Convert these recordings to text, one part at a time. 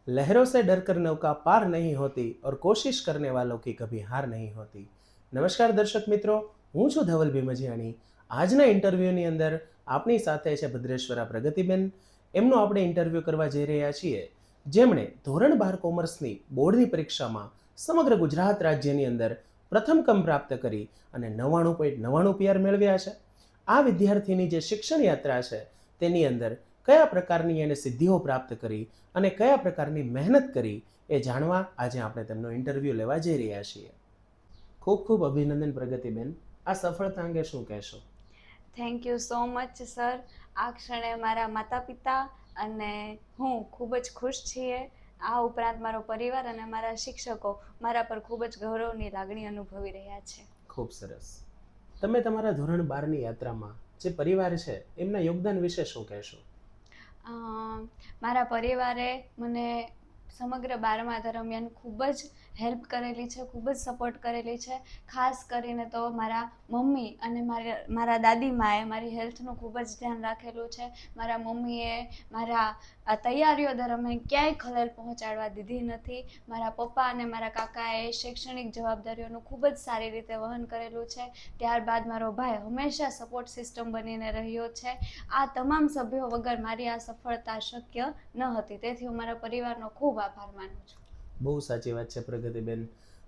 लहरों से डरकर नौका पार नहीं होती और कोशिश करने वालों की कभी हार नहीं होती। નમસ્કાર દર્શક મિત્રો, હું છું ધવલ ભીમજીયાણી। આજના ઇન્ટરવ્યૂની અંદર આપણી સાથે છે ભદ્રેશ્વરા પ્રગતિબેન। એમનો આપણે ઇન્ટરવ્યૂ કરવા જઈ રહ્યા છીએ, જેમણે ધોરણ 12 કોમર્સની બોર્ડની પરીક્ષામાં સમગ્ર ગુજરાત રાજ્યની અંદર પ્રથમ ક્રમ પ્રાપ્ત કરી અને 99.99 પીઆર મેળવ્યા છે। આ વિદ્યાર્થીની જે શિક્ષણ યાત્રા છે તેની અંદર કયા પ્રકારની એને સિદ્ધિઓ પ્રાપ્ત કરી અને કયા પ્રકારની મહેનત કરી એ જાણવા આજે આપણે તેમનો ઇન્ટરવ્યૂ લેવા જઈ રહ્યા છીએ। ખૂબ ખૂબ અભિનંદન પ્રગતિબેન, આ સફળતા અંગે શું કહેશો? Thank you so much sir. આ ક્ષણે મારા માતા પિતા અને હું ખૂબ જ ખુશ છીએ। આ ઉપરાંત મારો પરિવાર અને મારા શિક્ષકો મારા પર ખૂબ જ ગૌરવની લાગણી અનુભવી રહ્યા છે। ખૂબ સરસ। તમે તમારા ધોરણ 12ની યાત્રામાં જે પરિવાર છે એમના યોગદાન વિશે શું કહેશો? મારા પરિવારે મને સમગ્ર 12મા દરમિયાન ખૂબ જ હેલ્પ કરેલી છે, ખૂબ જ સપોર્ટ કરેલી છે। ખાસ કરીને તો મારા મમ્મી અને મારા દાદીમાએ મારી હેલ્થનું ખૂબ જ ધ્યાન રાખેલું છે। મારા મમ્મીએ મારા તૈયારીઓ દરમિયાન ક્યાંય ખલેલ પહોંચાડવા દીધી નથી। મારા પપ્પા અને મારા કાકાએ શૈક્ષણિક જવાબદારીઓનું ખૂબ જ સારી રીતે વહન કરેલું છે। ત્યારબાદ મારો ભાઈ હંમેશા સપોર્ટ સિસ્ટમ બનીને રહ્યો છે। આ તમામ સભ્યો વગર મારી આ સફળતા શક્ય ન હતી, તેથી હું મારા પરિવારનો ખૂબ આભાર માનું છું। બહુ સાચી વાત છે પ્રગતિબેન।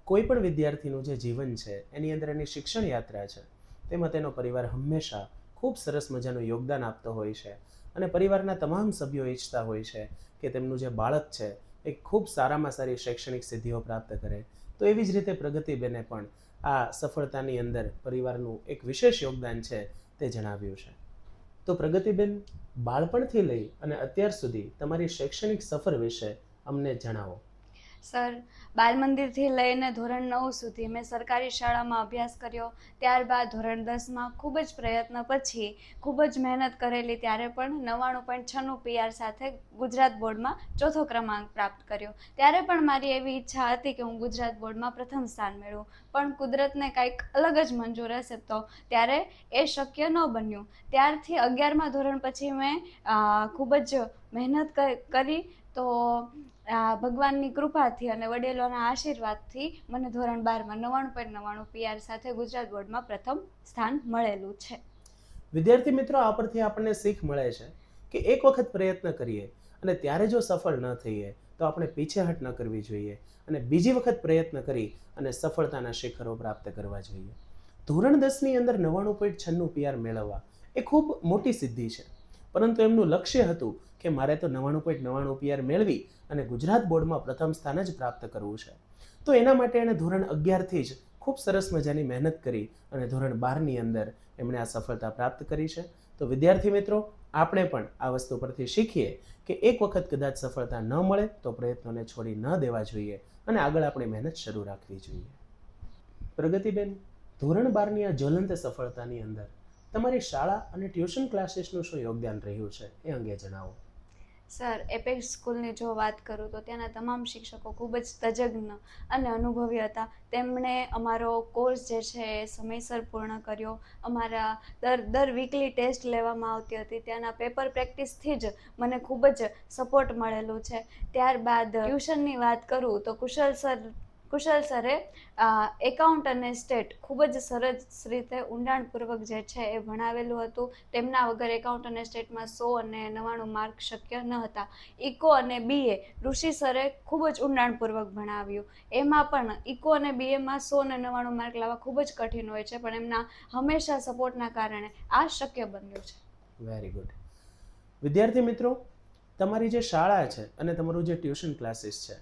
કોઈ પણ વિદ્યાર્થીનું જે જીવન છે એની અંદર એની શિક્ષણ યાત્રા છે તેમાં તેનો પરિવાર હંમેશા ખૂબ સરસ મજાનું યોગદાન આપતો હોય છે અને પરિવારના તમામ સભ્યો ઈચ્છતા હોય છે કે તેમનું જે બાળક છે એ ખૂબ સારામાં સારી શૈક્ષણિક સિદ્ધિઓ પ્રાપ્ત કરે। તો એવી જ રીતે પ્રગતિબેને પણ આ સફળતાની અંદર પરિવારનું એક વિશેષ યોગદાન છે તે જણાવ્યું છે। તો પ્રગતિબેન, બાળપણથી લઈ અને અત્યાર સુધી તમારી શૈક્ષણિક સફર વિશે અમને જણાવો। સર, બાલ મંદિરથી લઈને ધોરણ 9 સુધી મેં સરકારી શાળામાં અભ્યાસ કર્યો। ત્યારબાદ ધોરણ 10માં ખૂબ જ પ્રયત્ન પછી ખૂબ જ મહેનત કરેલી, ત્યારે પણ 99.96 પીઆર સાથે ગુજરાત બોર્ડમાં ચોથો ક્રમાંક પ્રાપ્ત કર્યો। ત્યારે પણ મારી એવી ઈચ્છા હતી કે હું ગુજરાત બોર્ડમાં પ્રથમ સ્થાન મેળવું, પણ કુદરતને કંઈક અલગ જ મંજૂર હશે તો ત્યારે એ શક્ય ન બન્યું। ત્યારથી 11મા ધોરણ પછી મેં ખૂબ જ મહેનત કરી તો ભગવાનની કૃપાથી અને વડીલોના આશીર્વાદથી મને ધોરણ 12માં 99.99 પીઆર સાથે ગુજરાત બોર્ડમાં પ્રથમ સ્થાન મળેલું છે। વિદ્યાર્થી મિત્રો, આ પરથી આપણને શીખ મળે છે કે એક વખત પ્રયત્ન કરીએ અને ત્યારે જો સફળ ન થઈએ તો આપણે પીછેહટ ન કરવી જોઈએ અને બીજી વખત પ્રયત્ન કરી અને સફળતાના શિખરો પ્રાપ્ત કરવા જોઈએ। ધોરણ 10ની અંદર 99.96 પીઆર મેળવવા એ ખૂબ મોટી સિદ્ધિ છે, પરંતુ એમનું લક્ષ્ય હતું કે મારે તો 99.99 પીઆર મેળવી અને ગુજરાત બોર્ડમાં પ્રથમ સ્થાન જ પ્રાપ્ત કરવું છે। તો એના માટે એણે ધોરણ 11થી જ ખૂબ સરસ મજાની મહેનત કરી અને ધોરણ 12ની અંદર એમણે આ સફળતા પ્રાપ્ત કરી છે। તો વિદ્યાર્થી મિત્રો, આપણે પણ આ વસ્તુ પરથી શીખીએ કે એક વખત કદાચ સફળતા ન મળે તો પ્રયત્નોને છોડી ન દેવા જોઈએ અને આગળ આપણી મહેનત શરૂ રાખવી જોઈએ। પ્રગતિબેન, ધોરણ 12ની આ જ્વલંત સફળતાની અંદર તમારી શાળા અને ટ્યુશન ક્લાસીસનું શું યોગદાન રહ્યું છે એ અંગે જણાવો। સર, એપેક્સ સ્કૂલની જો વાત કરું તો ત્યાંના તમામ શિક્ષકો ખૂબ જ તજજ્ઞ અને અનુભવી હતા। તેમણે અમારો કોર્સ જે છે એ સમયસર પૂર્ણ કર્યો। અમારા દર વીકલી ટેસ્ટ લેવામાં આવતી હતી। ત્યાંના પેપર પ્રેક્ટિસથી જ મને ખૂબ જ સપોર્ટ મળેલું છે। ત્યારબાદ ટ્યુશનની વાત કરું તો કુશલ સરે એકાઉન્ટ અને સ્ટેટ ખૂબ જ સરસ રીતે ઊંડાણપૂર્વક જે છે એ ભણાવેલું હતું। તેમના વગર એકાઉન્ટ અને સ્ટેટમાં 100 અને 99 માર્ક શક્ય ન હતા। ઇકો અને બીએ ઋષિ સરે ખૂબ જ ઊંડાણપૂર્વક ભણાવ્યું। એમાં પણ ઇકો અને બીએમાં 100 અને 99 માર્ક લાવવા ખૂબ જ કઠિન હોય છે, પણ એમના હંમેશા સપોર્ટના કારણે આ શક્ય બન્યું છે। Very good. વિદ્યાર્થી મિત્રો, તમારી જે શાળા છે અને તમારું જે ટ્યુશન ક્લાસીસ છે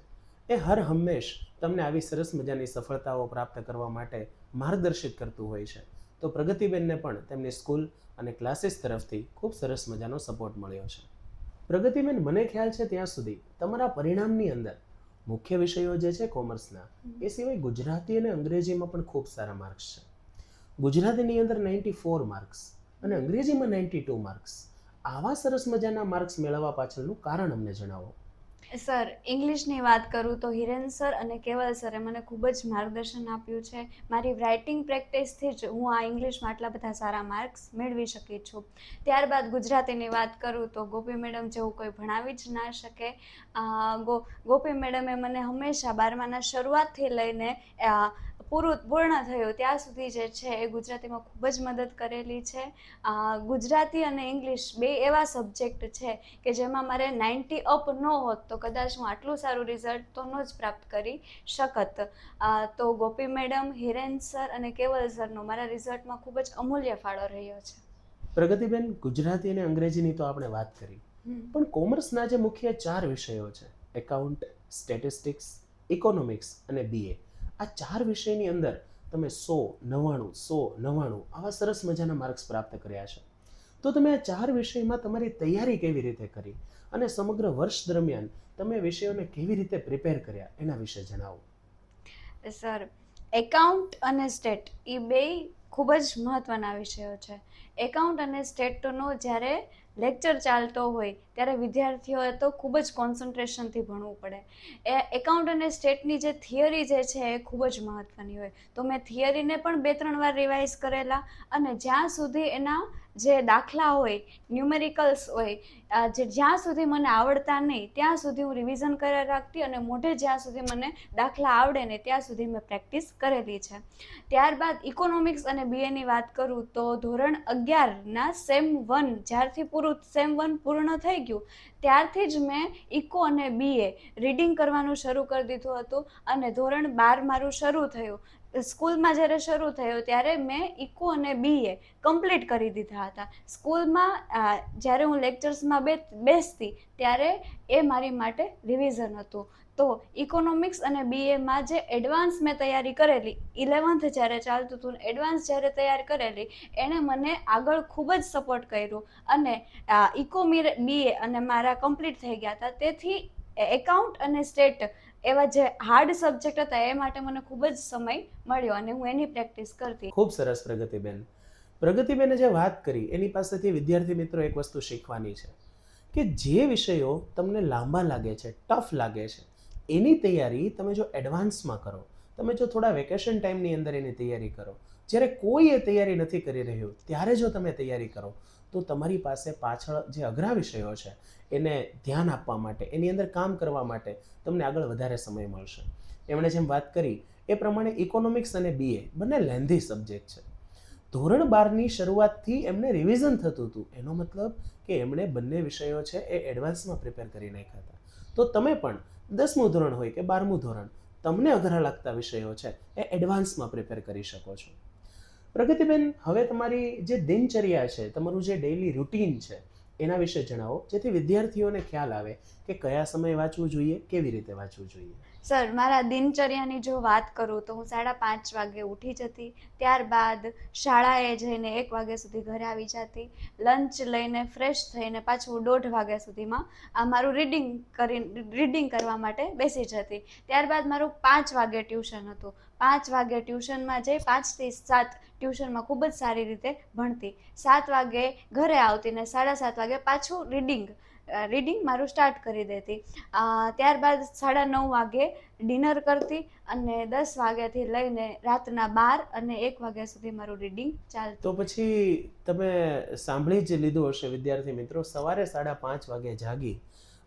એ હર હંમેશ તમને આવી સરસ મજાની સફળતાઓ પ્રાપ્ત કરવા માટે માર્ગદર્શિત કરતું હોય છે। તો પ્રગતિબેનને પણ તેમની સ્કૂલ અને ક્લાસીસ તરફથી ખૂબ સરસ મજાનો સપોર્ટ મળ્યો છે। પ્રગતિબેન, મને ખ્યાલ છે ત્યાં સુધી તમારા પરિણામની અંદર મુખ્ય વિષયો જે છે કોમર્સના, એ સિવાય ગુજરાતી અને અંગ્રેજીમાં પણ ખૂબ સારા માર્ક્સ છે। ગુજરાતીની અંદર 94 માર્ક્સ અને અંગ્રેજીમાં 92 માર્ક્સ। આવા સરસ મજાના માર્ક્સ મેળવવા પાછળનું કારણ અમને જણાવો। સર, ઇંગ્લિશની વાત કરું તો હિરેન સર અને કેવલ સરે મને ખૂબ જ માર્ગદર્શન આપ્યું છે. મારી રાઇટિંગ પ્રેક્ટિસથી જ હું આ ઇંગ્લિશમાં આટલા બધા સારા માર્ક્સ મેળવી શકી છું. ત્યારબાદ ગુજરાતીની વાત કરું તો ગોપી મેડમ જેવું કોઈ ભણાવી જ ના શકે. ગોપી મેડમે મને હંમેશા 12માના શરૂઆતથી લઈને પૂર્ણ થયું ત્યાં સુધી જે છે એ ગુજરાતીમાં ખૂબ જ મદદ કરેલી છે. ગુજરાતી અને ઇંગ્લિશ બે એવા સબ્જેક્ટ છે કે જેમાં મારે 90 અપ ન હોત તો કદાચ હું આટલું સારું રિઝલ્ટ તો ન જ પ્રાપ્ત કરી શકત. તો ગોપી મેડમ, હિરેન સર અને કેવલ સરનો મારા રિઝલ્ટમાં ખૂબ જ અમૂલ્ય ફાળો રહ્યો છે. પ્રગતિબેન, ગુજરાતી અને અંગ્રેજીની તો આપણે વાત કરી, પણ કોમર્સના જે મુખ્ય 4 વિષયો છે, એકાઉન્ટ, સ્ટેટિસ્ટિક્સ, ઇકોનોમિક્સ અને બીએ, આ 4 વિષયની અંદર તમે 100, 90, 100, 90 આવા સરસ મજાના માર્ક્સ પ્રાપ્ત કર્યા છે. તો તમે આ 4 વિષયમાં તમારી તૈયારી કેવી રીતે કરી અને સમગ્ર વર્ષ દરમિયાન તમે વિષયોને કેવી રીતે પ્રિપેર કર્યા એના વિશે જણાવો. સર, એકાઉન્ટ અને સ્ટેટ એ બે ખૂબ જ મહત્ત્વના વિષયો છે. એકાઉન્ટ અને સ્ટેટનો જ્યારે લેક્ચર ચાલતો હોય ત્યારે વિદ્યાર્થીઓએ તો ખૂબ જ કોન્સન્ટ્રેશનથી ભણવું પડે. એકાઉન્ટ અને સ્ટેટની જે થિયરી જે છે એ ખૂબ જ મહત્ત્વની હોય. તો મેં થિયરીને પણ 2-3 વાર રિવાઇઝ કરેલા અને જ્યાં સુધી એના જે દાખલા હોય, ન્યુમેરિકલ્સ હોય, જ્યાં સુધી મને આવડતા નહીં ત્યાં સુધી હું રિવિઝન કરી રાખતી અને મોઢે જ્યાં સુધી મને દાખલા આવડે ને ત્યાં સુધી મેં પ્રેક્ટિસ કરેલી છે. ત્યારબાદ ઇકોનોમિક્સ અને બીએની વાત કરું તો ધોરણ 11ના સેમ 1 જ્યારથી સેમ 1 પૂર્ણ થઈ ગયું ત્યારથી જ મેં ઇકો અને બીએ રીડિંગ કરવાનું શરૂ કરી દીધું હતું અને ધોરણ 12 મારું શરૂ થયું. સ્કૂલમાં જ્યારે શરૂ થયો ત્યારે મેં ઇકો અને બીએ કમ્પ્લીટ કરી દીધા હતા. સ્કૂલમાં જ્યારે હું લેક્ચર્સમાં બેસતી ત્યારે એ મારી માટે રિવિઝન હતું. તો ઇકોનોમિક્સ અને બીએમાં જે એડવાન્સ મેં તૈયારી કરેલી, 11th જ્યારે ચાલતું હતું એડવાન્સ જ્યારે તૈયાર કરેલી, એણે મને આગળ ખૂબ જ સપોર્ટ કર્યો અને ઇકો બીએ અને મારા કમ્પ્લીટ થઈ ગયા હતા. તેથી એકાઉન્ટ અને સ્ટેટ એવા જે હાર્ડ સબ્જેક્ટ હતા એ માટે મને ખૂબ જ સમય મળ્યો અને હું એની પ્રેક્ટિસ કરતી. ખૂબ સરસ પ્રગતિબેન. પ્રગતિબેને જે વાત કરી એની પાસેથી વિદ્યાર્થી મિત્રો એક વસ્તુ શીખવાની છે કે જે વિષયો તમને લાંબા લાગે છે, ટફ લાગે છે, એની તૈયારી તમે જો એડવાન્સમાં કરો, તમે જો થોડા વેકેશન ટાઈમની અંદર એની તૈયારી કરો, જ્યારે કોઈ એ તૈયારી નથી કરી રહ્યું ત્યારે જો તમે તૈયારી કરો તો તમારી પાસે પાછળ જે અઘરા વિષયો છે એને ધ્યાન આપવા માટે, એની અંદર કામ કરવા માટે તમને આગળ વધારે સમય મળશે. એમણે જેમ વાત કરી એ પ્રમાણે ઇકોનોમિક્સ અને બીએ બંને લેન્ધી સબ્જેક્ટ છે. ધોરણ 12ની શરૂઆતથી એમને રિવિઝન થતું હતું. એનો મતલબ કે એમણે બંને વિષયો છે એ એડવાન્સમાં પ્રિપેર કરી નાખ્યા હતા. તો તમે પણ 10મું ધોરણ હોય કે 12મું ધોરણ, તમને અઘરા લાગતા વિષયો છે એ એડવાન્સમાં પ્રિપેર કરી શકો છો. પ્રગતિબેન, હવે તમારી જે દિનચર્યા છે, તમારું જે ડેઇલી રૂટીન છે એના વિશે જણાવો, જેથી વિદ્યાર્થીઓને ખ્યાલ આવે કે કયા સમયે વાંચવું જોઈએ, કેવી રીતે વાંચવું જોઈએ. સર, મારા દિનચર્યાની જો વાત કરું તો હું 5:30 વાગે ઉઠી જતી. ત્યારબાદ શાળાએ જઈને 1 વાગ્યા સુધી ઘરે આવી જતી. લંચ લઈને ફ્રેશ થઈને પાછું 1:30 વાગ્યા સુધીમાં મારું રીડિંગ કરવા માટે બેસી જતી. ત્યારબાદ મારું 5 વાગે ટ્યુશન હતું. 5 વાગે ટ્યુશનમાં જઈ 5 થી 7 ટ્યુશનમાં ખૂબ જ સારી રીતે ભણતી. 7 વાગે ઘરે આવતી ને 7:30 વાગે પાછું રીડિંગ મારું સ્ટાર્ટ કરી દેતી. ત્યારબાદ 9:30 વાગે ડિનર કરતી અને 10 વાગ્યાથી લઈને રાતના 12 અને 1 વાગ્યા સુધી મારું રીડિંગ ચાલતું. તો પછી તમે સાંભળી જ લીધું હશે વિદ્યાર્થી મિત્રો, સવારે 5:30 વાગે જાગી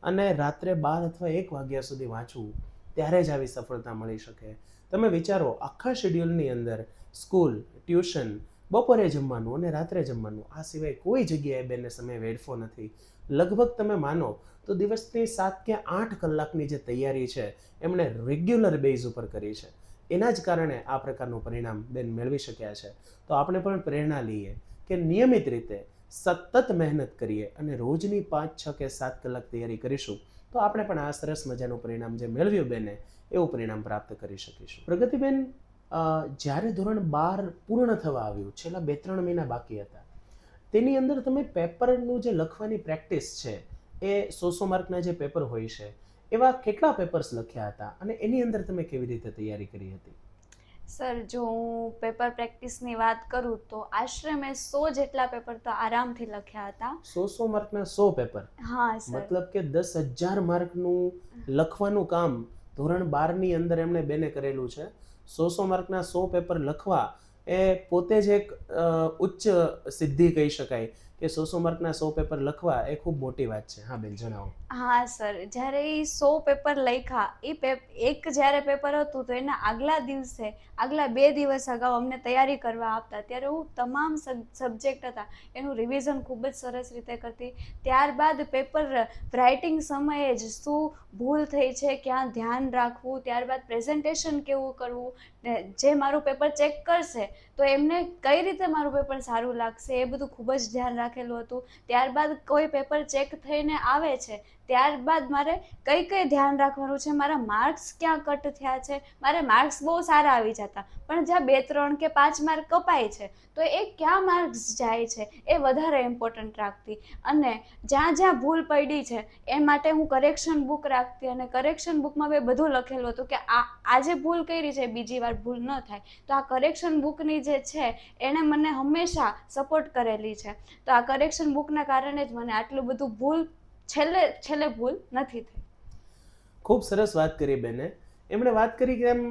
અને રાત્રે 12 અથવા 1 વાગ્યા સુધી વાંચવું, ત્યારે જ આવી સફળતા મળી શકે. તમે વિચારો, આખા શેડ્યુલની અંદર સ્કૂલ, ટ્યુશન, બપોરે જમવાનું અને રાત્રે જમવાનું, આ સિવાય કોઈ જગ્યાએ બેને સમય વેડફો નથી. લગભગ તમે માનો તો દિવસની 7 કે 8 કલાકની જે તૈયારી છે એમણે રેગ્યુલર બેઝ ઉપર કરી છે. એના જ કારણે આ પ્રકારનું પરિણામ બેન મેળવી શક્યા છે. તો આપણે પણ પ્રેરણા લઈએ કે નિયમિત રીતે સતત મહેનત કરીએ અને રોજની 5, 6 કે 7 કલાક તૈયારી કરીશું તો આપણે પણ આ સરસ મજાનું પરિણામ જે મેળવ્યું બેને એવું પરિણામ પ્રાપ્ત કરી શકીશું. પ્રગતિબેન, જ્યારે ધોરણ 12 પૂર્ણ થવા આવ્યું, છેલ્લા 2-3 મહિના બાકી હતા, તેની અંદર તમે પેપરનું જે લખવાની પ્રેક્ટિસ છે એ 100 માર્કના જે પેપર હોય છે એવા કેટલા પેપર્સ લખ્યા હતા અને એની અંદર તમે કેવી રીતે તૈયારી કરી હતી? સર, જો હું પેપર પ્રેક્ટિસની વાત કરું તો આશરે મેં 100 જેટલા પેપર તો આરામથી લખ્યા હતા. 100 માર્કના 100 પેપર, હા સર. મતલબ કે 10,000 માર્કનું લખવાનું કામ ધોરણ 12ની અંદર એમણે બેને કરેલું છે. 100 માર્કના 100 પેપર લખવા એ પોતે જ એક ઉચ્ચ સિદ્ધિ કહી શકાય કે 100 માર્કના 100 પેપર લખવા એ ખૂબ મોટી વાત છે. હા બેન, જણાવો. હા સર, જ્યારે એ 100 પેપર લખ્યા, એક જ્યારે પેપર હતું તો એના આગલા દિવસે, આગલા 2 દિવસ અગાઉ અમને તૈયારી કરવા આપતા, ત્યારે હું તમામ સબ્જેક્ટ હતા એનું રિવિઝન ખૂબ જ સરસ રીતે કરતી. ત્યારબાદ પેપર રાઇટિંગ સમયે જ શું ભૂલ થઈ છે, ક્યાં ધ્યાન રાખવું, ત્યારબાદ પ્રેઝન્ટેશન કેવું કરવું, ને જે મારું પેપર ચેક કરશે તો એમને કઈ રીતે મારું પેપર સારું લાગશે એ બધું ખૂબ જ ધ્યાન રાખેલું હતું. ત્યારબાદ કોઈ પેપર ચેક થઈને આવે છે, ત્યારબાદ મારે કઈ કઈ ધ્યાન રાખવાનું છે, મારા માર્ક્સ ક્યાં કટ થયા છે. મારે માર્ક્સ બહુ સારા આવી જતા, પણ જ્યાં 2, 3 કે 5 માર્ક કપાય છે તો એ ક્યાં માર્ક્સ જાય છે એ વધારે ઇમ્પોર્ટન્ટ રાખતી. અને જ્યાં જ્યાં ભૂલ પડી છે એ માટે હું કરેક્શન બુક રાખતી, અને કરેક્શન બુકમાં મેં બધું લખેલું હતું કે આ જે ભૂલ કરી છે બીજી વાર ભૂલ ન થાય. તો આ કરેક્શન બુકની જે છે એણે મને હંમેશા સપોર્ટ કરેલી છે. તો આ કરેક્શન બુકના કારણે જ મને આટલું બધું ભૂલ છેલ્લે ભૂલ નથી થઈ. ખૂબ સરસ વાત કરી બેને. એમણે વાત કરી કે એમ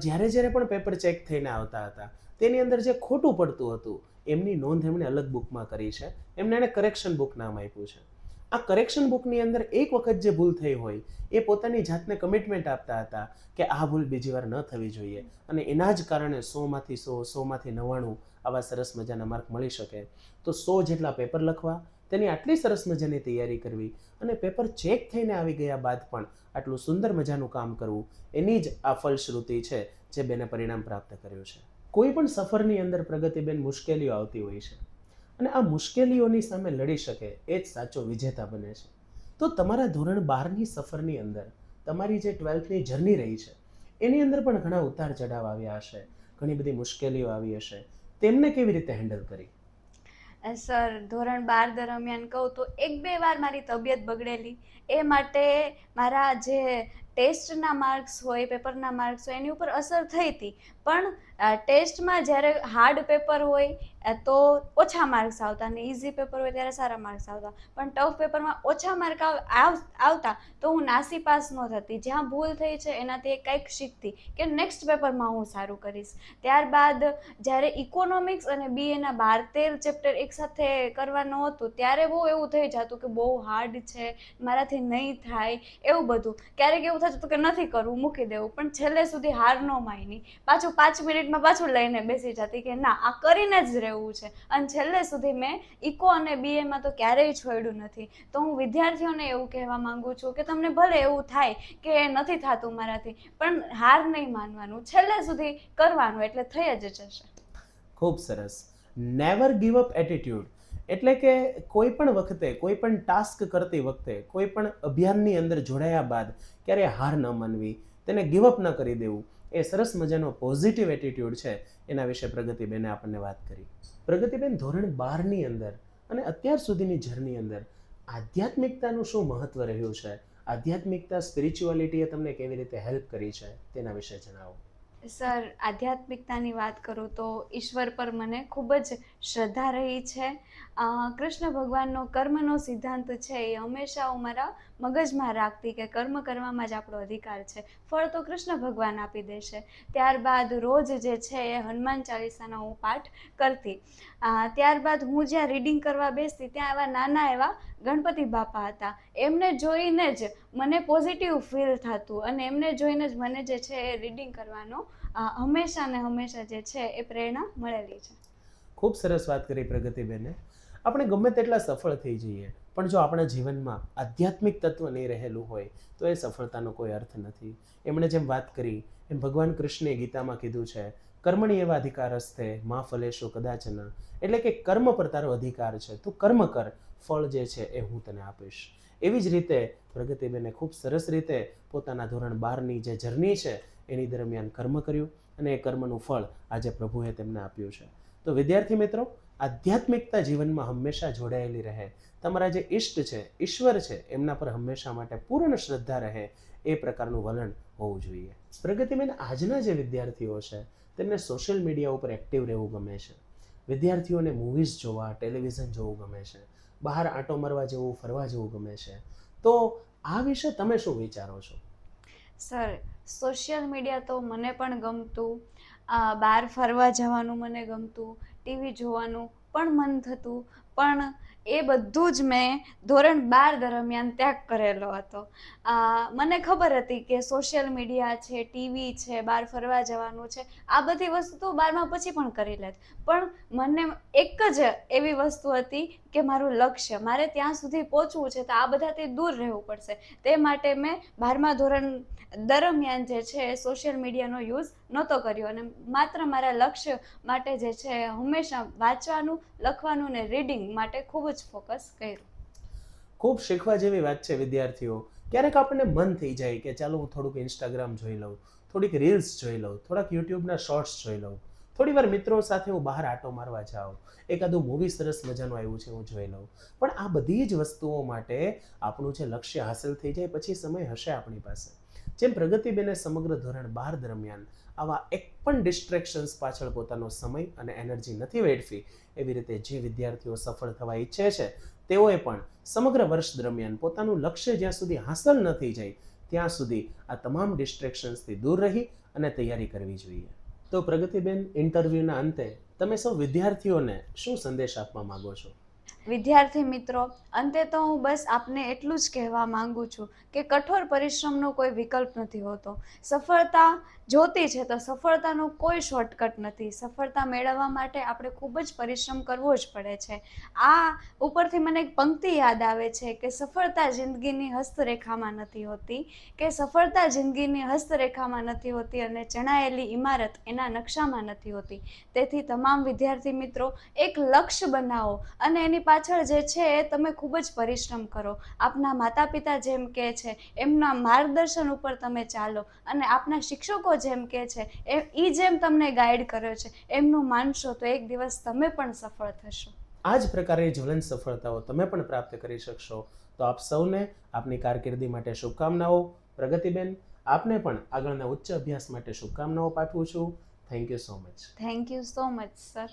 જ્યારે જ્યારે પણ પેપર ચેક થઈને આવતા હતા તેની અંદર જે ખોટું પડતું હતું એમની નોંધ એમણે અલગ બુકમાં કરી છે. એને કરેક્શન બુક નામ આપ્યું છે. આ કરેક્શન બુકની અંદર એક વખત જે ભૂલ થઈ હોય એ પોતાની જાતને કમિટમેન્ટ આપતા હતા કે આ ભૂલ બીજી વાર ન થવી જોઈએ, અને એના જ કારણે 100માંથી 100, 100માંથી 99 આવા સરસ મજાના માર્ક મળી શકે. તો 100 જેટલા પેપર લખવા, તેની આટલી સરસ મજાની તૈયારી કરવી, અને પેપર ચેક થઈને આવી ગયા બાદ પણ આટલું સુંદર મજાનું કામ કરવું, એની જ આ ફલશ્રુતિ છે જે બેને પરિણામ પ્રાપ્ત કર્યું છે. કોઈ પણ સફરની અંદર પ્રગતિબેન મુશ્કેલીઓ આવતી હોય છે, અને આ મુશ્કેલીઓની સામે લડી શકે એ જ સાચો વિજેતા બને છે. તો તમારા ધોરણ 12ની સફરની અંદર તમારી જે 12થની જર્ની રહી છે એની અંદર પણ ઘણા ઉતાર ચઢાવ આવ્યા હશે, ઘણી બધી મુશ્કેલીઓ આવી હશે. તેમને કેવી રીતે હેન્ડલ કરી? સર, ધોરણ 12 દરમિયાન કહું તો 1-2 વાર મારી તબિયત બગડેલી. એ માટે મારા જે ટેસ્ટના માર્ક્સ હોય, પેપરના માર્ક્સ હોય, એની ઉપર અસર થઈ હતી. પણ ટેસ્ટમાં જ્યારે હાર્ડ પેપર હોય તો ઓછા માર્ક્સ આવતા, અને ઇઝી પેપર હોય ત્યારે સારા માર્ક્સ આવતા. પણ ટફ પેપરમાં ઓછા માર્ક આવતા તો હું નાસી પાસ ન થતી. જ્યાં ભૂલ થઈ છે એનાથી કંઈક શીખતી કે નેક્સ્ટ પેપરમાં હું સારું કરીશ. ત્યારબાદ જ્યારે ઇકોનોમિક્સ અને BAના 12-13 ચેપ્ટર એકસાથે કરવાનું હતું ત્યારે બહુ એવું થઈ જતું કે બહુ હાર્ડ છે, મારાથી નહીં થાય, એવું બધું. ક્યારેક એવું થતું કે નથી કરવું, મૂકી દેવું. પણ છેલ્લે સુધી હાર ન માની, પાછું 5 મિનિટમાં પાછું લઈને બેસી જતી કે ના, આ કરીને જ રહેવું છે. અને છેલ્લે સુધી મેં ઇકો અને BAમાં તો ક્યારેય છોડ્યું નથી. તો હું વિદ્યાર્થીઓને એવું કહેવા માંગુ છું કે તમને ભલે એવું થાય કે નથી થતું મારાથી, પણ હાર નહીં માનવાનું, છેલ્લે સુધી કરવાનું, એટલે થઈ જ જશે. ખૂબ સરસ. નેવર ગીવ અપ એટીટ્યુડ, એટલે કે કોઈ પણ વખતે, કોઈ પણ ટાસ્ક કરતી વખતે, કોઈ પણ અભિયાનની અંદર જોડાયા બાદ ક્યારેય હાર ન માનવી, તેને ગીવ અપ ન કરી દેવું, એ સરસ મજાનો પોઝિટિવ એટીટ્યુડ છે. એના વિશે પ્રગતિબેને આપણને વાત કરી. પ્રગતિબેન, ધોરણ 12ની અંદર અને અત્યાર સુધીની જર્ની અંદર આધ્યાત્મિકતાનું શું મહત્વ રહ્યું છે? આધ્યાત્મિકતા, સ્પિરિચ્યુઆલિટીએ તમને કેવી રીતે હેલ્પ કરી છે તેના વિશે જણાવો. સર, આધ્યાત્મિકતાની વાત કરું તો ઈશ્વર પર મને ખૂબ જ શ્રદ્ધા રહી છે. કૃષ્ણ ભગવાનનો કર્મનો સિદ્ધાંત છે એ હંમેશા હું મારા મગજમાં રાખતી કે કર્મ કરવામાં જ આપણો અધિકાર છે, ફળ તો કૃષ્ણ ભગવાન આપી દેશે. ત્યારબાદ રોજ જે છે એ હનુમાન ચાલીસાનો હું પાઠ કરતી. ત્યારબાદ હું જ્યાં રીડિંગ કરવા બેસતી ત્યાં એવા નાના એવા ગણપતિ બાપા હતા. એમને જોઈને જ મને પોઝિટિવ ફીલ થતું, અને એમને જોઈને જ મને જે છે એ રીડિંગ કરવાનો હંમેશા ને હંમેશા જે છે એ પ્રેરણા મળેલી છે. ખૂબ સરસ વાત કરી પ્રગતિબેને. આપણે ગમે તેટલા સફળ થઈ જઈએ, પણ જો આપણા જીવનમાં આધ્યાત્મિક તત્વ નહીં રહેલું હોય તો એ સફળતાનો કોઈ અર્થ નથી. એમણે જેમ વાત કરી એમ ભગવાન કૃષ્ણે ગીતામાં કીધું છે, કર્મણી એવા અધિકાર હસ્તે મા ફલેશો કદાચન, એટલે કે કર્મ પર તારો અધિકાર છે, તું કર્મ કર, ફળ જે છે એ હું તને આપીશ. એવી જ રીતે પ્રગતિબેને ખૂબ સરસ રીતે પોતાના ધોરણ 12ની જે જર્ની છે એની દરમિયાન કર્મ કર્યું, અને એ કર્મનું ફળ આજે પ્રભુએ તેમને આપ્યું છે. તો વિદ્યાર્થી મિત્રો, આધ્યાત્મિકતા જીવનમાં હંમેશા જોડાયેલી રહે, તમારા જે ઈષ્ટ છે, ઈશ્વર છે, એમના પર હંમેશા માટે પૂર્ણ શ્રદ્ધા રહે, એ પ્રકારનું વલણ હોવું જોઈએ. પ્રગતિબેન, આજના જે વિદ્યાર્થીઓ છે તેમને સોશિયલ મીડિયા ઉપર એક્ટિવ રહેવું ગમે છે, વિદ્યાર્થીઓને મૂવીઝ જોવા, ટેલિવિઝન જોવું ગમે છે, બહાર આંટો મારવા જવું, ફરવા જવું ગમે છે, તો આ વિશે તમે શું વિચારો છો? સર, સોશિયલ મીડિયા તો મને પણ ગમતું, બહાર ફરવા જવાનું મને ગમતું, ટીવી જોવાનું પણ મન થતું, પણ એ બધું જ મેં ધોરણ 12 દરમિયાન ત્યાગ કરેલો હતો. મને ખબર હતી કે સોશિયલ મીડિયા છે, ટીવી છે, બહાર ફરવા જવાનું છે, આ બધી વસ્તુ તો 12મા પછી પણ કરી લેત, પણ મને એક જ એવી વસ્તુ હતી કે મારું લક્ષ્ય, મારે ત્યાં સુધી પહોંચવું છે, તો આ બધાથી દૂર રહેવું પડશે. તે માટે મેં 12મા ધોરણ દરમિયાન જે છે એ સોશિયલ મીડિયાનો યુઝ નહોતો કર્યો અને માત્ર મારા લક્ષ્ય માટે જે છે હંમેશા વાંચવાનું, લખવાનું ને રીડિંગ માટે ખૂબ જ ફોકસ કર્યું. ખૂબ શીખવા જેવી વાત છે વિદ્યાર્થીઓ. ક્યારેક આપણને મન થઈ જાય કે ચાલો હું થોડુંક ઇન્સ્ટાગ્રામ જોઈ લઉં, થોડીક રીલ્સ જોઈ લઉં, થોડાક યુટ્યુબના શોર્ટ્સ જોઈ લઉં, થોડી વાર મિત્રો સાથે હું બહાર આંટો મારવા જાઉં, એકાદું મૂવી સરસ મજાનું આવ્યું છે હું જોઈ લઉં. પણ આ બધી જ વસ્તુઓ માટે આપણું જે લક્ષ્ય હાંસલ થઈ જાય પછી સમય હશે આપણી પાસે. જેમ પ્રગતિબેને સમગ્ર ધોરણ 12 દરમિયાન આવા એક પણ ડિસ્ટ્રેક્શન્સ પાછળ પોતાનો સમય અને એનર્જી નથી વેડફી, એવી રીતે જે વિદ્યાર્થીઓ સફળ થવા ઈચ્છે છે તેઓએ પણ સમગ્ર વર્ષ દરમિયાન પોતાનું લક્ષ્ય જ્યાં સુધી હાંસલ ન થઈ જાય ત્યાં સુધી આ તમામ ડિસ્ટ્રેક્શન્સથી દૂર રહી અને તૈયારી કરવી જોઈએ. તો પ્રગતિબેન, ઇન્ટરવ્યૂના અંતે તમે સૌ વિદ્યાર્થીઓને શું સંદેશ આપવા માંગો છો? વિદ્યાર્થી મિત્રો, અંતે તો હું બસ આપને એટલું જ કહેવા માંગુ છું કે કઠોર પરિશ્રમનો કોઈ વિકલ્પ નથી હોતો. સફળતા જોતી છે તો સફળતાનો કોઈ શોર્ટકટ નથી. સફળતા મેળવવા માટે આપણે ખૂબ જ પરિશ્રમ કરવો જ પડે છે. આ ઉપરથી મને એક પંક્તિ યાદ આવે છે કે સફળતા જિંદગીની હસ્તરેખામાં નથી હોતી, કે સફળતા જિંદગીની હસ્તરેખામાં નથી હોતી અને ચણાયેલી ઇમારત એના નકશામાં નથી હોતી. તેથી તમામ વિદ્યાર્થી મિત્રો એક લક્ષ્ય બનાવો અને એની પાછળ જે છે એ તમે ખૂબ જ પરિશ્રમ કરો. આપના માતા પિતા જેમ કહે છે એમના માર્ગદર્શન ઉપર તમે ચાલો અને આપના શિક્ષકો જેમ કહે છે એ જેમ તમને ગાઈડ કર્યો છે એમનું માનશો તો એક દિવસ તમે પણ સફળ થશો. આ જ પ્રકારની જ્વલંત સફળતાઓ તમે પણ પ્રાપ્ત કરી શકશો. તો આપ સૌને આપની કારકિર્દી માટે શુભકામનાઓ. પ્રગતિબેન, આપને પણ આગળના ઉચ્ચ અભ્યાસ માટે શુભકામનાઓ પાઠવું છું. Thank you so much. Thank you so much sir.